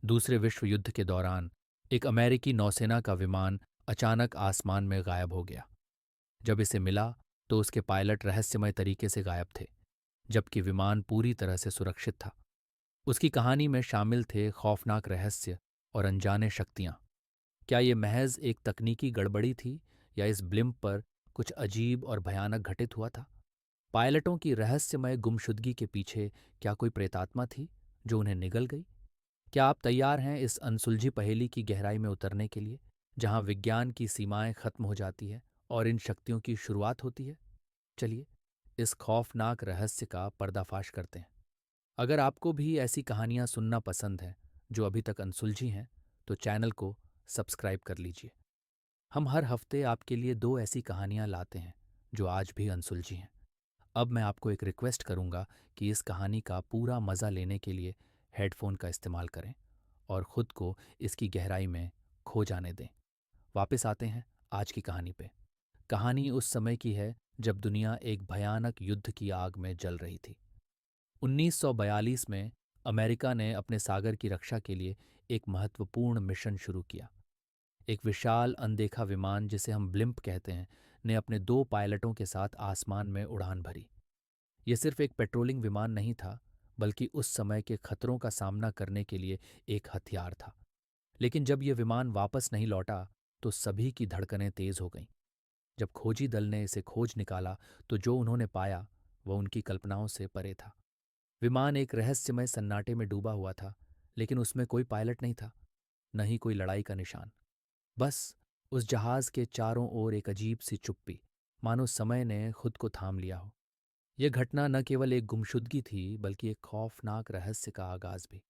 दूसरे विश्व युद्ध के दौरान एक अमेरिकी नौसेना का विमान अचानक आसमान में गायब हो गया। जब इसे मिला तो उसके पायलट रहस्यमय तरीके से गायब थे, जबकि विमान पूरी तरह से सुरक्षित था। उसकी कहानी में शामिल थे खौफनाक रहस्य और अनजाने शक्तियां। क्या ये महज एक तकनीकी गड़बड़ी थी, या इस ब्लिम्प पर कुछ अजीब और भयानक घटित हुआ था? पायलटों की रहस्यमय गुमशुदगी के पीछे क्या कोई प्रेतात्मा थी जो उन्हें निगल गई? क्या आप तैयार हैं इस अनसुलझी पहेली की गहराई में उतरने के लिए, जहां विज्ञान की सीमाएं खत्म हो जाती है और इन शक्तियों की शुरुआत होती है? चलिए इस खौफनाक रहस्य का पर्दाफाश करते हैं। अगर आपको भी ऐसी कहानियां सुनना पसंद है जो अभी तक अनसुलझी हैं, तो चैनल को सब्सक्राइब कर लीजिए। हम हर हफ्ते आपके लिए दो ऐसी कहानियां लाते हैं जो आज भी अनसुलझी हैं। अब मैं आपको एक रिक्वेस्ट करूंगा कि इस कहानी का पूरा मज़ा लेने के लिए हेडफोन का इस्तेमाल करें और खुद को इसकी गहराई में खो जाने दें। वापस आते हैं आज की कहानी पे। कहानी उस समय की है जब दुनिया एक भयानक युद्ध की आग में जल रही थी। 1942 में अमेरिका ने अपने सागर की रक्षा के लिए एक महत्वपूर्ण मिशन शुरू किया। एक विशाल अनदेखा विमान, जिसे हम ब्लिम्प कहते हैं, ने अपने दो पायलटों के साथ आसमान में उड़ान भरी। यह सिर्फ एक पेट्रोलिंग विमान नहीं था, बल्कि उस समय के खतरों का सामना करने के लिए एक हथियार था। लेकिन जब यह विमान वापस नहीं लौटा, तो सभी की धड़कनें तेज हो गईं। जब खोजी दल ने इसे खोज निकाला, तो जो उन्होंने पाया वह उनकी कल्पनाओं से परे था। विमान एक रहस्यमय सन्नाटे में डूबा हुआ था, लेकिन उसमें कोई पायलट नहीं था, न ही कोई लड़ाई का निशान। बस उस जहाज के चारों ओर एक अजीब सी चुप्पी, मानो समय ने खुद को थाम लिया हो। यह घटना न केवल एक गुमशुदगी थी, बल्कि एक खौफनाक रहस्य का आगाज भी।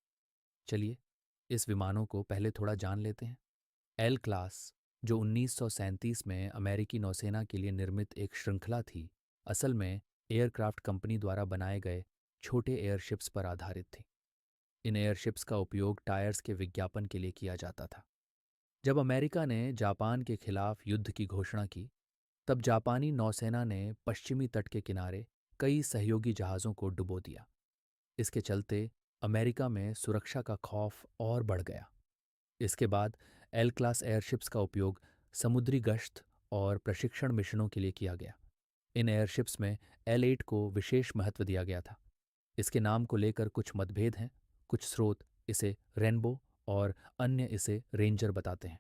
चलिए इस विमानों को पहले थोड़ा जान लेते हैं। एल क्लास, जो 1937 में अमेरिकी नौसेना के लिए निर्मित एक श्रृंखला थी, असल में एयरक्राफ्ट कंपनी द्वारा बनाए गए छोटे एयरशिप्स पर आधारित थी। इन एयरशिप्स का उपयोग टायर्स के विज्ञापन के लिए किया जाता था। जब अमेरिका ने जापान के खिलाफ युद्ध की घोषणा की, तब जापानी नौसेना ने पश्चिमी तट के किनारे कई सहयोगी जहाज़ों को डुबो दिया। इसके चलते अमेरिका में सुरक्षा का खौफ और बढ़ गया। इसके बाद एल क्लास एयरशिप्स का उपयोग समुद्री गश्त और प्रशिक्षण मिशनों के लिए किया गया। इन एयरशिप्स में एल 8 को विशेष महत्व दिया गया था। इसके नाम को लेकर कुछ मतभेद हैं। कुछ स्रोत इसे रेनबो और अन्य इसे रेंजर बताते हैं।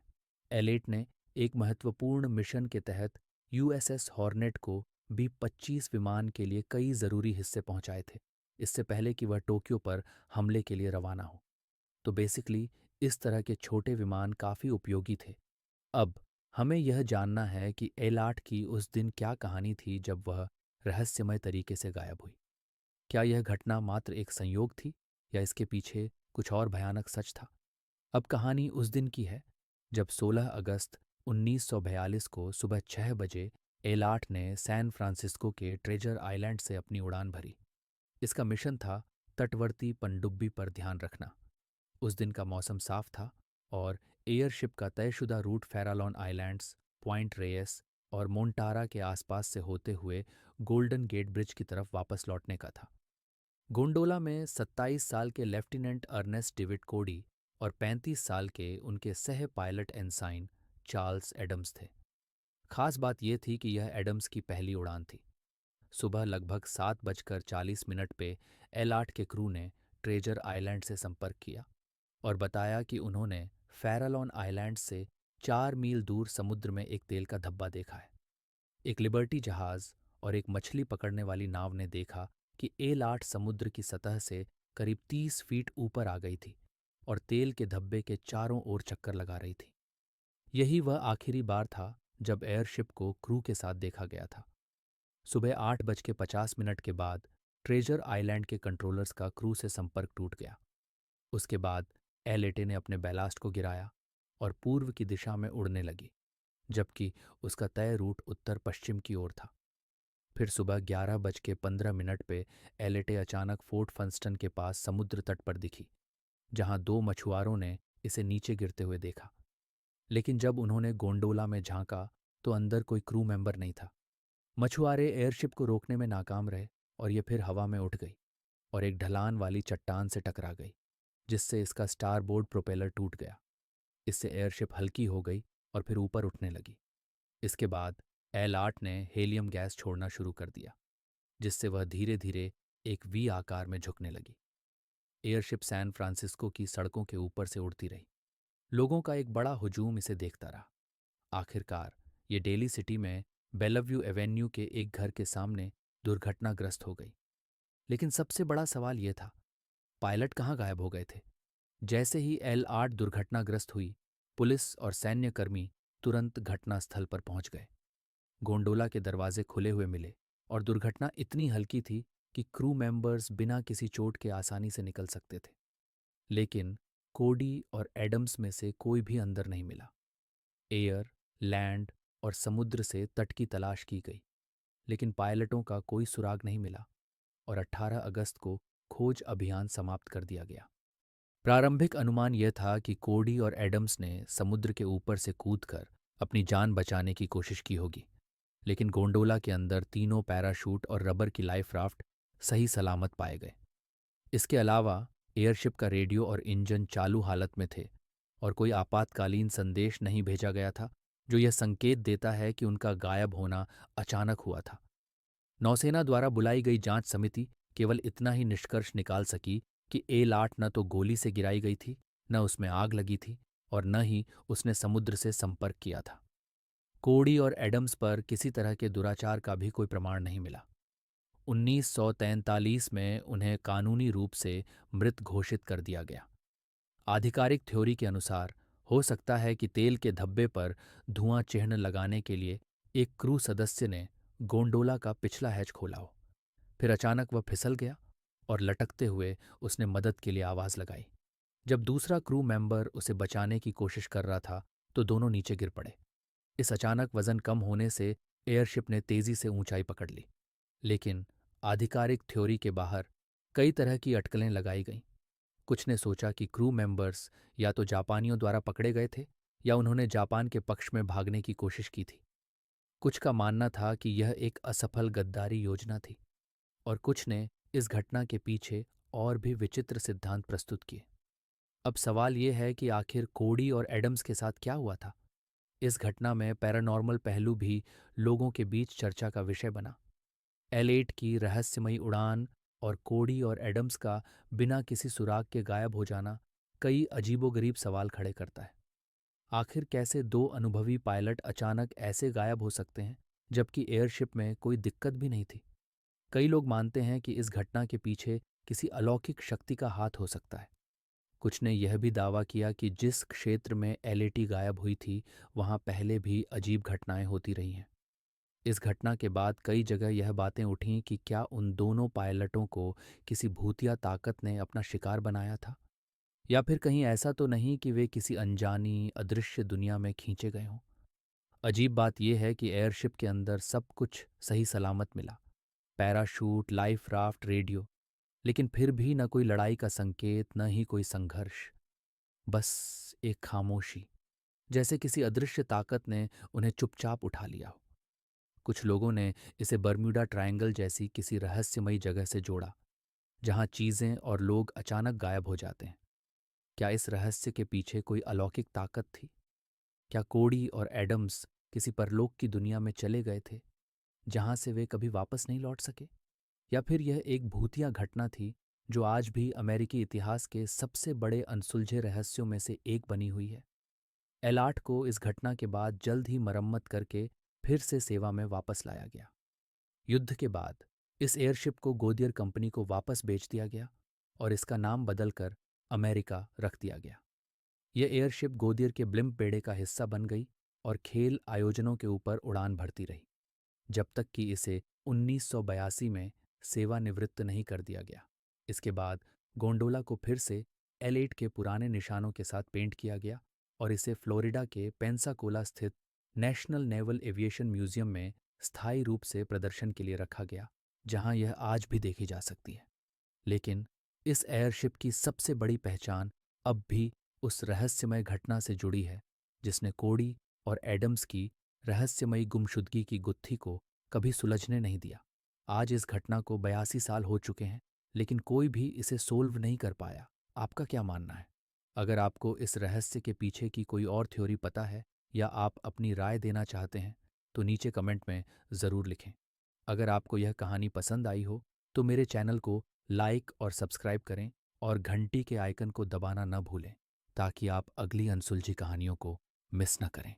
एल 8 ने एक महत्वपूर्ण मिशन के तहत यूएसएस हॉर्नेट को बी 25 विमान के लिए कई ज़रूरी हिस्से पहुंचाए थे, इससे पहले कि वह टोक्यो पर हमले के लिए रवाना हो। तो बेसिकली इस तरह के छोटे विमान काफ़ी उपयोगी थे। अब हमें यह जानना है कि एल 8 की उस दिन क्या कहानी थी जब वह रहस्यमय तरीके से गायब हुई। क्या यह घटना मात्र एक संयोग थी, या इसके पीछे कुछ और भयानक सच था? अब कहानी उस दिन की है जब 16 अगस्त 1942 को सुबह 6 बजे एल 8 ने सैन फ्रांसिस्को के ट्रेजर आइलैंड से अपनी उड़ान भरी। इसका मिशन था तटवर्ती पनडुब्बी पर ध्यान रखना। उस दिन का मौसम साफ था और एयरशिप का तयशुदा रूट फेरालॉन आइलैंड्स, पॉइंट रेयस और मोंटारा के आसपास से होते हुए गोल्डन गेट ब्रिज की तरफ वापस लौटने का था। गोंडोला में 27 साल के लेफ्टिनेंट अर्नेस्ट डेविड कोडी और 35 साल के उनके सह पायलट एनसाइन चार्ल्स एडम्स थे। खास बात यह थी कि यह एडम्स की पहली उड़ान थी। सुबह लगभग 7:40 पे एल 8 के क्रू ने ट्रेजर आइलैंड से संपर्क किया और बताया कि उन्होंने फैरालॉन आइलैंड से 4 मील दूर समुद्र में एक तेल का धब्बा देखा है। एक लिबर्टी जहाज और एक मछली पकड़ने वाली नाव ने देखा कि एल 8 समुद्र की सतह से करीब 30 फीट ऊपर आ गई थी और तेल के धब्बे के चारों ओर चक्कर लगा रही थी। यही वह आखिरी बार था जब एयरशिप को क्रू के साथ देखा गया था। सुबह 8:50 के बाद ट्रेजर आइलैंड के कंट्रोलर्स का क्रू से संपर्क टूट गया। उसके बाद एल 8 ने अपने बैलास्ट को गिराया और पूर्व की दिशा में उड़ने लगी, जबकि उसका तय रूट उत्तर पश्चिम की ओर था। फिर सुबह 11:15 पे एल 8 अचानक फोर्ट फंस्टन के पास समुद्र तट पर दिखी, जहां दो मछुआरों ने इसे नीचे गिरते हुए देखा। लेकिन जब उन्होंने गोंडोला में झांका तो अंदर कोई क्रू मेंबर नहीं था। मछुआरे एयरशिप को रोकने में नाकाम रहे और ये फिर हवा में उठ गई और एक ढलान वाली चट्टान से टकरा गई। जिससे इसका स्टारबोर्ड प्रोपेलर टूट गया। इससे एयरशिप हल्की हो गई और फिर ऊपर उठने लगी। इसके बाद एल 8 ने हीलियम गैस छोड़ना शुरू कर दिया, जिससे वह धीरे धीरे एक वी आकार में झुकने लगी। एयरशिप सैन फ्रांसिस्को की सड़कों के ऊपर से उड़ती रही। लोगों का एक बड़ा हुजूम इसे देखता रहा। आखिरकार ये डेली सिटी में बेलव्यू एवेन्यू के एक घर के सामने दुर्घटनाग्रस्त हो गई। लेकिन सबसे बड़ा सवाल ये था, पायलट कहाँ गायब हो गए थे? जैसे ही L 8 दुर्घटनाग्रस्त हुई, पुलिस और सैन्यकर्मी तुरंत घटनास्थल पर पहुंच गए। गोंडोला के दरवाजे खुले हुए मिले और दुर्घटना इतनी हल्की थी कि क्रू मेंबर्स बिना किसी चोट के आसानी से निकल सकते थे। लेकिन कोडी और एडम्स में से कोई भी अंदर नहीं मिला। एयर, लैंड और समुद्र से तट की तलाश की गई, लेकिन पायलटों का कोई सुराग नहीं मिला और 18 अगस्त को खोज अभियान समाप्त कर दिया गया। प्रारंभिक अनुमान यह था कि कोडी और एडम्स ने समुद्र के ऊपर से कूदकर अपनी जान बचाने की कोशिश की होगी, लेकिन गोंडोला के अंदर तीनों पैराशूट और रबर की लाइफ राफ्ट सही सलामत पाए गए। इसके अलावा एयरशिप का रेडियो और इंजन चालू हालत में थे और कोई आपातकालीन संदेश नहीं भेजा गया था, जो यह संकेत देता है कि उनका गायब होना अचानक हुआ था। नौसेना द्वारा बुलाई गई जांच समिति केवल इतना ही निष्कर्ष निकाल सकी कि एल 8 न तो गोली से गिराई गई थी, न उसमें आग लगी थी और न ही उसने समुद्र से संपर्क किया था। कोडी और एडम्स पर किसी तरह के दुराचार का भी कोई प्रमाण नहीं मिला। 1943 में उन्हें कानूनी रूप से मृत घोषित कर दिया गया। आधिकारिक थ्योरी के अनुसार हो सकता है कि तेल के धब्बे पर धुआं चिह्न लगाने के लिए एक क्रू सदस्य ने गोंडोला का पिछला हैच खोला हो। फिर अचानक वह फिसल गया और लटकते हुए उसने मदद के लिए आवाज लगाई। जब दूसरा क्रू मेंबर उसे बचाने की कोशिश कर रहा था तो दोनों नीचे गिर पड़े। इस अचानक वजन कम होने से एयरशिप ने तेजी से ऊंचाई पकड़ ली, लेकिन आधिकारिक थ्योरी के बाहर कई तरह की अटकलें लगाई गईं। कुछ ने सोचा कि क्रू मेंबर्स या तो जापानियों द्वारा पकड़े गए थे या उन्होंने जापान के पक्ष में भागने की कोशिश की थी। कुछ का मानना था कि यह एक असफल गद्दारी योजना थी और कुछ ने इस घटना के पीछे और भी विचित्र सिद्धांत प्रस्तुत किए। अब सवाल यह है कि आखिर कोडी और एडम्स के साथ क्या हुआ था? इस घटना में पैरानॉर्मल पहलू भी लोगों के बीच चर्चा का विषय बना। L 8 की रहस्यमयी उड़ान और कोडी और एडम्स का बिना किसी सुराग के गायब हो जाना कई अजीबोगरीब सवाल खड़े करता है। आखिर कैसे दो अनुभवी पायलट अचानक ऐसे गायब हो सकते हैं जबकि एयरशिप में कोई दिक्कत भी नहीं थी? कई लोग मानते हैं कि इस घटना के पीछे किसी अलौकिक शक्ति का हाथ हो सकता है। कुछ ने यह भी दावा किया कि जिस क्षेत्र में L 8 गायब हुई थी वहां पहले भी अजीब घटनाएं होती रही हैं। इस घटना के बाद कई जगह यह बातें उठीं कि क्या उन दोनों पायलटों को किसी भूतिया ताकत ने अपना शिकार बनाया था, या फिर कहीं ऐसा तो नहीं कि वे किसी अनजानी अदृश्य दुनिया में खींचे गए हों। अजीब बात यह है कि एयरशिप के अंदर सब कुछ सही सलामत मिला, पैराशूट, लाइफ राफ्ट, रेडियो, लेकिन फिर भी न कोई लड़ाई का संकेत, न ही कोई संघर्ष। बस एक खामोशी, जैसे किसी अदृश्य ताकत ने उन्हें चुपचाप उठा लिया हो। कुछ लोगों ने इसे बर्म्यूडा ट्रायंगल जैसी किसी रहस्यमयी जगह से जोड़ा, जहां चीजें और लोग अचानक गायब हो जाते हैं। क्या इस रहस्य के पीछे कोई अलौकिक ताकत थी? क्या कोडी और एडम्स किसी परलोक की दुनिया में चले गए थे, जहां से वे कभी वापस नहीं लौट सके? या फिर यह एक भूतिया घटना थी जो आज भी अमेरिकी इतिहास के सबसे बड़े अनसुलझे रहस्यों में से एक बनी हुई है? L 8 को इस घटना के बाद जल्द ही मरम्मत करके फिर से सेवा में वापस लाया गया। युद्ध के बाद इस एयरशिप को गोदियर कंपनी को वापस बेच दिया गया और इसका नाम बदलकर अमेरिका रख दिया गया। यह एयरशिप गोदियर के ब्लिम्प बेड़े का हिस्सा बन गई और खेल आयोजनों के ऊपर उड़ान भरती रही, जब तक कि इसे 1982 में सेवानिवृत्त नहीं कर दिया गया। इसके बाद गोंडोला को फिर से L 8 के पुराने निशानों के साथ पेंट किया गया और इसे फ्लोरिडा के पेंसाकोला स्थित नेशनल नेवल एविएशन म्यूजियम में स्थायी रूप से प्रदर्शन के लिए रखा गया, जहां यह आज भी देखी जा सकती है। लेकिन इस एयरशिप की सबसे बड़ी पहचान अब भी उस रहस्यमय घटना से जुड़ी है जिसने कोडी और एडम्स की रहस्यमयी गुमशुदगी की गुत्थी को कभी सुलझने नहीं दिया। आज इस घटना को 82 साल हो चुके हैं, लेकिन कोई भी इसे सोल्व नहीं कर पाया आपका क्या मानना है? अगर आपको इस रहस्य के पीछे की कोई और थ्योरी पता है या आप अपनी राय देना चाहते हैं, तो नीचे कमेंट में ज़रूर लिखें। अगर आपको यह कहानी पसंद आई हो, तो मेरे चैनल को लाइक और सब्सक्राइब करें और घंटी के आइकन को दबाना न भूलें, ताकि आप अगली अनसुलझी कहानियों को मिस न करें।